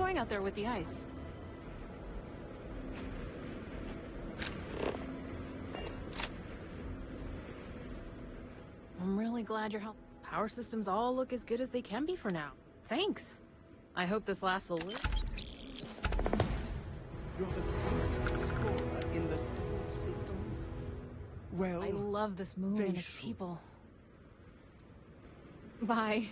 going out there with the ice? I'm really glad your power systems all look as good as they can be for now. Thanks. I hope this lasts a little. You're the greatest explorer in the solar systems? Well, I love this moon and its people. Bye.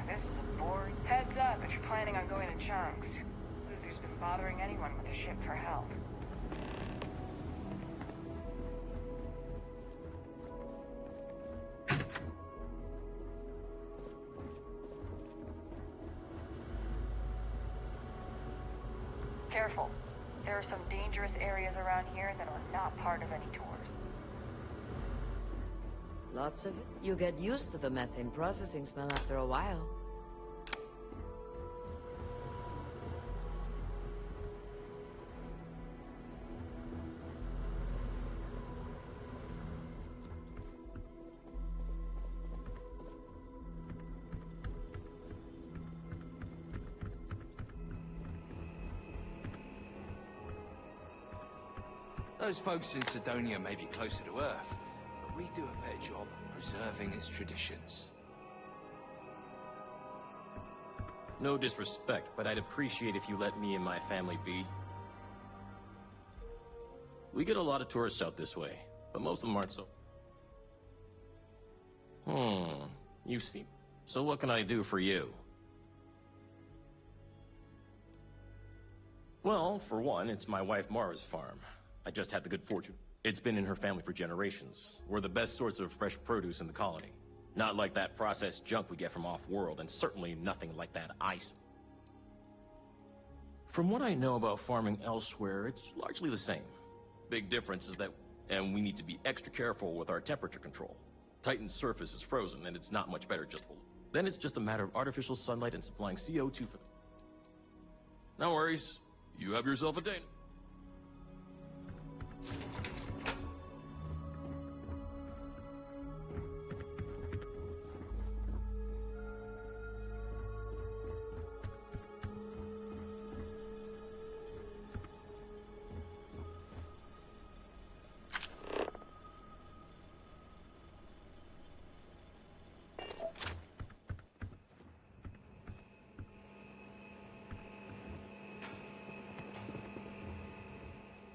This is a boring. Heads up if you're planning on going to chunks. Luther's been bothering anyone with a ship for help. Careful. There are some dangerous areas around here that are not part of any tours. Lots of it. You get used to the methane processing smell after a while. Those folks in Sidonia may be closer to Earth, but we do a better job preserving its traditions. No disrespect, but I'd appreciate if you let me and my family be. We get a lot of tourists out this way, but most of them aren't so... You seem... So what can I do for you? Well, for one, it's my wife Mara's farm. I just had the good fortune. It's been in her family for generations. We're the best source of fresh produce in the colony. Not like that processed junk we get from off-world, and certainly nothing like that ice. From what I know about farming elsewhere, it's largely the same. Big difference is that, and we need to be extra careful with our temperature control. Titan's surface is frozen, and it's not much better just below. Then it's just a matter of artificial sunlight and supplying CO2 for them. No worries. You have yourself a day.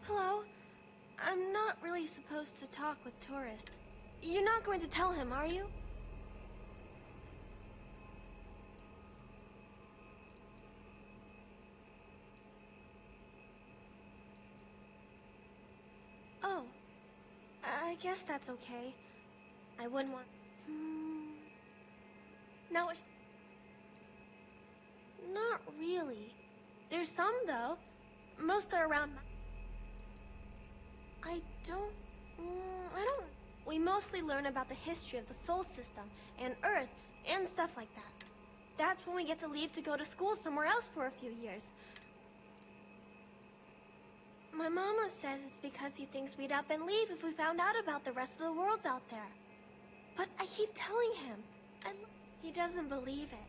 Hello? I'm not really supposed to talk with tourists. You're not going to tell him, are you? Oh. I guess that's okay. I wouldn't want... No, not really. There's some, though. Most are around... I don't... We mostly learn about the history of the solar system and Earth and stuff like that. That's when we get to leave to go to school somewhere else for a few years. My mama says it's because he thinks we'd up and leave if we found out about the rest of the worlds out there. But I keep telling him, he doesn't believe it.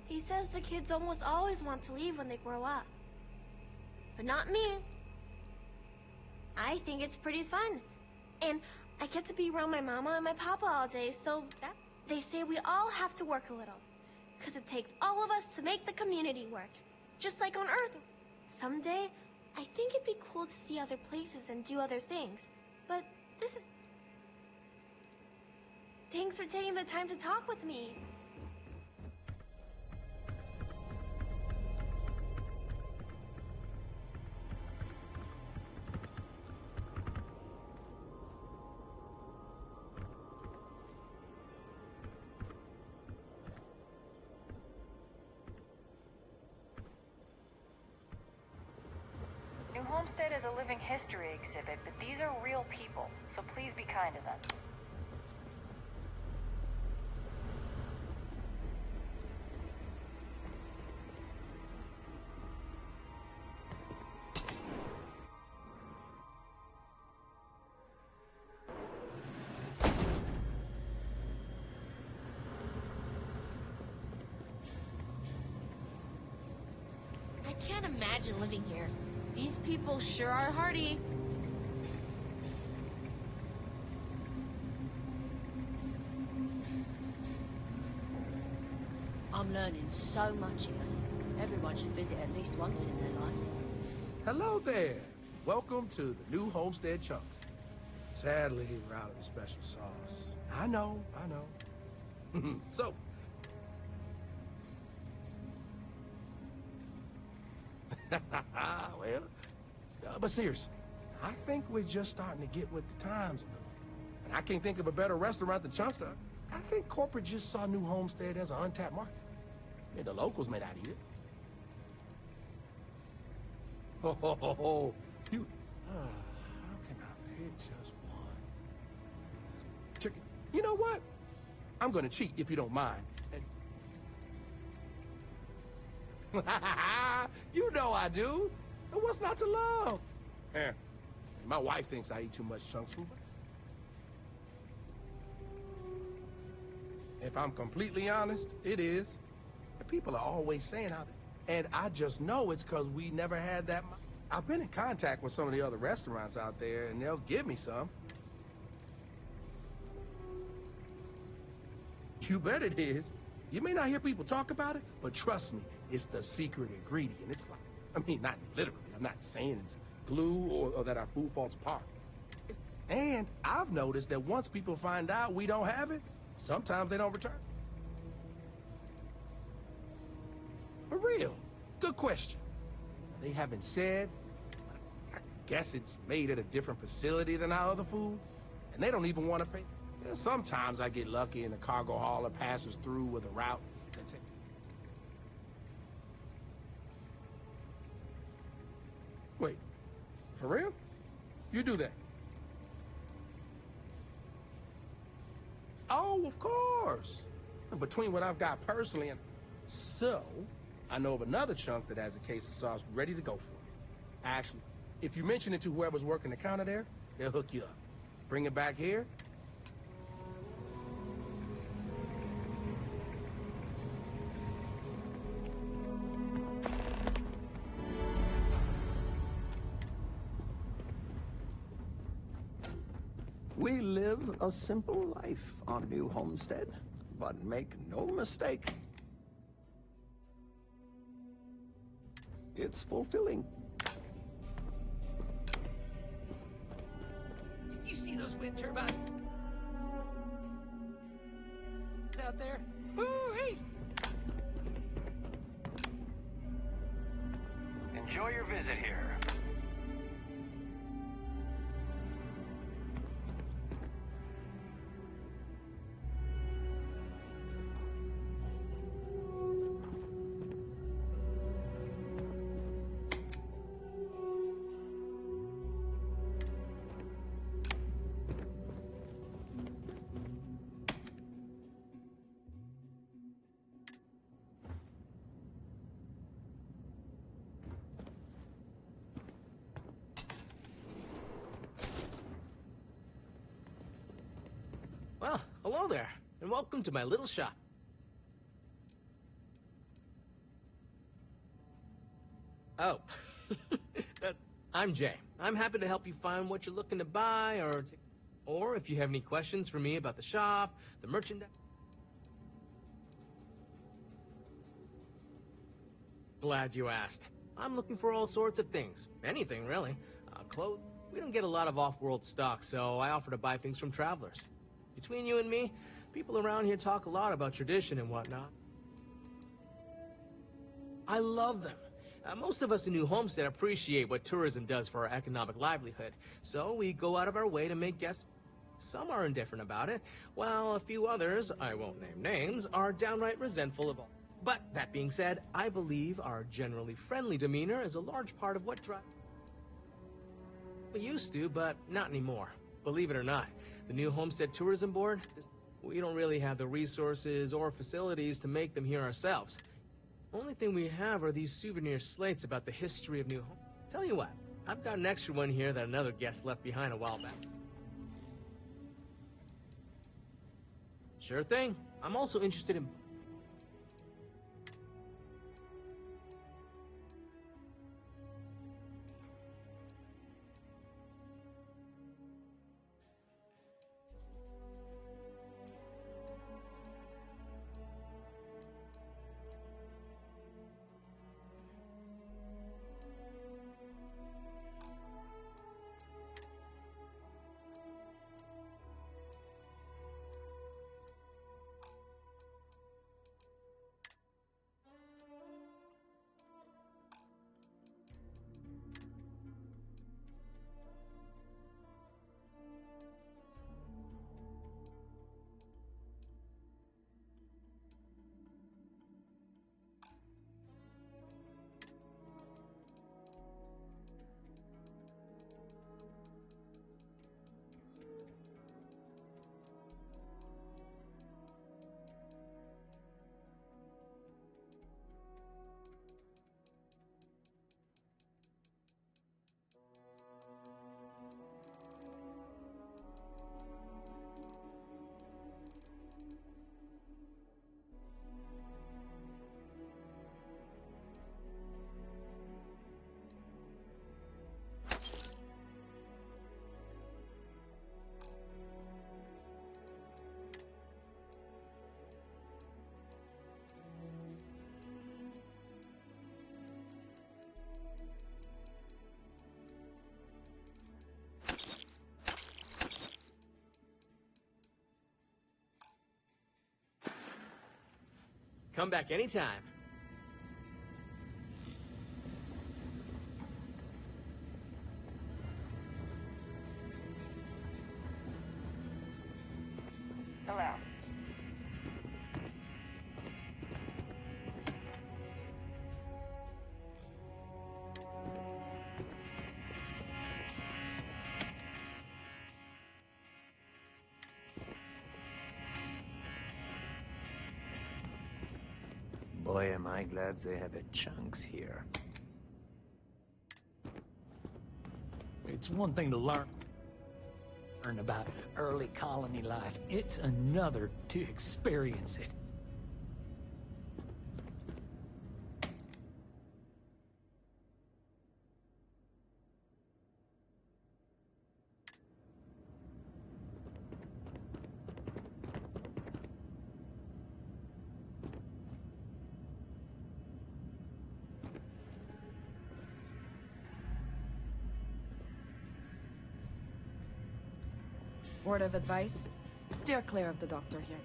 He says the kids almost always want to leave when they grow up. But not me. I think it's pretty fun. And I get to be around my mama and my papa all day, so they say we all have to work a little. 'Cause it takes all of us to make the community work. Just like on Earth. Someday, I think it'd be cool to see other places and do other things. But this is... Thanks for taking the time to talk with me. New Homestead is a living history exhibit, but these are real people, so please be kind to them. can't imagine living here. These people sure are hardy. I'm learning so much here. Everyone should visit at least once in their life. Hello there. Welcome to the new Homestead Chunks. Sadly, we're out of the special sauce. I know. So, well, but seriously, I think we're just starting to get with the times a little. And I can't think of a better restaurant than Chunkster. I think corporate just saw New Homestead as an untapped market. I mean, the locals may not eat it. Oh, you. How can I pick just one? Chicken. You know what? I'm gonna cheat if you don't mind. You know I do. And what's not to love? My wife thinks I eat too much chunks food. If I'm completely honest, it is. The people are always saying how, and I just know it's because we never had that. I've been in contact with some of the other restaurants out there, and they'll give me some. You bet it is. You may not hear people talk about it, but trust me, it's the secret ingredient. It's like, I mean, not literally. I'm not saying it's glue or that our food falls apart. And I've noticed that once people find out we don't have it, sometimes they don't return. For real. Good question. They haven't said. I guess it's made at a different facility than our other food, and they don't even want to pay. Sometimes I get lucky and the cargo hauler passes through with a route. Wait, for real? You do that? Oh, of course. Between what I've got personally and... So, I know of another chunk that has a case of sauce ready to go for you. Actually, if you mention it to whoever's working the counter there, they'll hook you up. Bring it back here. We live a simple life on New Homestead, but make no mistake, it's fulfilling. Did you see those wind turbines out there? Hooray! Enjoy your visit here. Well, hello there, and welcome to my little shop. Oh, I'm Jay. I'm happy to help you find what you're looking to buy, or if you have any questions for me about the shop, the merchandise. Glad you asked. I'm looking for all sorts of things. Anything, really. Clothes. We don't get a lot of off-world stock, so I offer to buy things from travelers. Between you and me, people around here talk a lot about tradition and whatnot. I love them. Most of us in New Homestead appreciate what tourism does for our economic livelihood, so we go out of our way to make guests. Some are indifferent about it, while a few others, I won't name names, are downright resentful of all. But that being said, I believe our generally friendly demeanor is a large part of what drives. We used to, but not anymore. Believe it or not, the New Homestead Tourism Board, we don't really have the resources or facilities to make them here ourselves. Only thing we have are these souvenir slates about the history of New Home. Tell you what, I've got an extra one here that another guest left behind a while back. Sure thing. I'm also interested in... Come back anytime. Hello. Boy, am I glad they have a chunks here. It's one thing to learn about early colony life. It's another to experience it. Word of advice? Steer clear of the doctor here.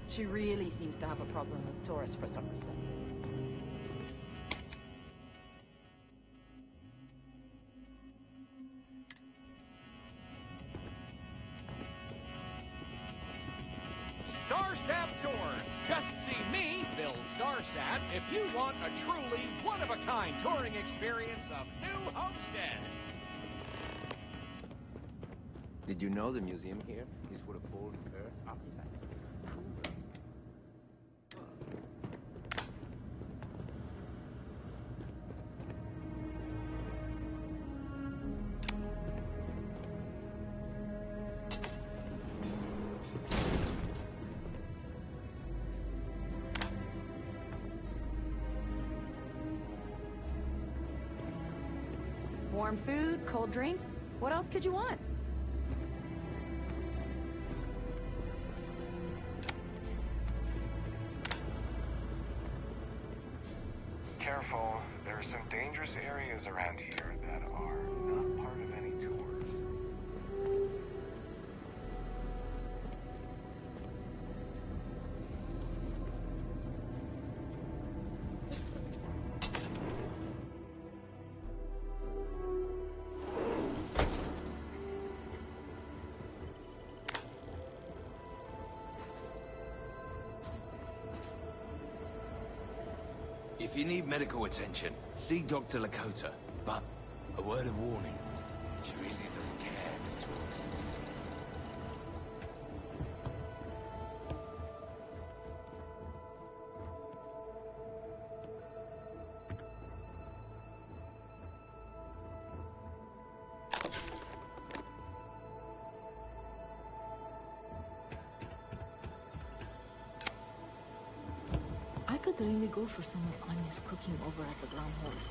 She really seems to have a problem with tourists for some reason. Starsap Tours. Just see me, Bill Starsap, if you want a truly one-of-a-kind touring experience of New Homestead. Did you know the museum here is full of old Earth artifacts? Warm food, cold drinks. What else could you want? Careful, there are some dangerous areas around here that are not part of any tours. If you need medical attention, see Dr. Lakota. But a word of warning, she really doesn't care for tourists. I could really go for some of Anya's cooking over at the Ground Host.